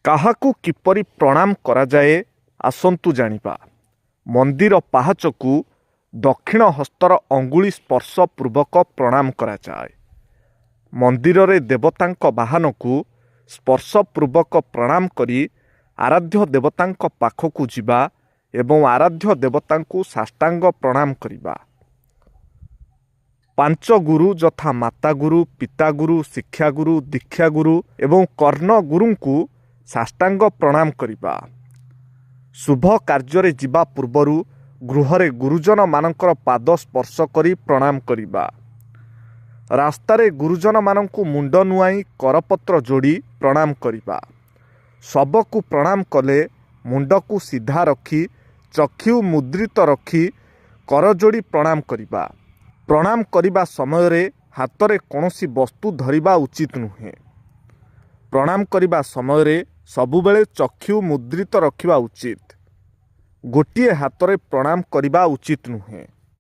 କାହାକୁ କିପରି ପ୍ରଣାମ କରାଯାଏ ଆସନ୍ତୁ ଜାଣିବା। ମନ୍ଦିର ପାହାଚକୁ ଦକ୍ଷିଣ ହସ୍ତର ଅଙ୍ଗୁଳି ସ୍ପର୍ଶ ପୂର୍ବକ ପ୍ରଣାମ କରାଯାଏ। ମନ୍ଦିରରେ ଦେବତାଙ୍କ ବାହନକୁ ସ୍ପର୍ଶପୂର୍ବକ ପ୍ରଣାମ କରି ଆରାଧ୍ୟ ଦେବତାଙ୍କ ପାଖକୁ ଯିବା ଏବଂ ଆରାଧ୍ୟ ଦେବତାଙ୍କୁ ସାଷ୍ଟାଙ୍ଗ ପ୍ରଣାମ କରିବା। ପାଞ୍ଚ ଗୁରୁ ଯଥା ମାତାଗୁରୁ, ପିତାଗୁରୁ, ଶିକ୍ଷାଗୁରୁ, ଦୀକ୍ଷାଗୁରୁ ଏବଂ କର୍ଣ୍ଣଗୁରୁଙ୍କୁ ସାଷ୍ଟାଙ୍ଗ ପ୍ରଣାମ କରିବା। ଶୁଭ କାର୍ଯ୍ୟରେ ଯିବା ପୂର୍ବରୁ ଗୃହରେ ଗୁରୁଜନମାନଙ୍କର ପାଦ ସ୍ପର୍ଶ କରି ପ୍ରଣାମ କରିବା। ରାସ୍ତାରେ ଗୁରୁଜନମାନଙ୍କୁ ମୁଣ୍ଡ ନୁଆଇଁ କରପତ୍ର ଯୋଡ଼ି ପ୍ରଣାମ କରିବା। ଶବକୁ ପ୍ରଣାମ କଲେ ମୁଣ୍ଡକୁ ସିଧା ରଖି ଚକ୍ଷୁ ମୁଦ୍ରିତ ରଖି କରଯୋଡ଼ି ପ୍ରଣାମ କରିବା। ପ୍ରଣାମ କରିବା ସମୟରେ ହାତରେ କୌଣସି ବସ୍ତୁ ଧରିବା ଉଚିତ ନୁହେଁ। ପ୍ରଣାମ କରିବା ସମୟରେ ସବୁବେଳେ ଚକ୍ଷୁ ମୁଦ୍ରିତ ରଖିବା ଉଚିତ। ଗୋଟିଏ ହାତରେ ପ୍ରଣାମ କରିବା ଉଚିତ ନୁହେଁ।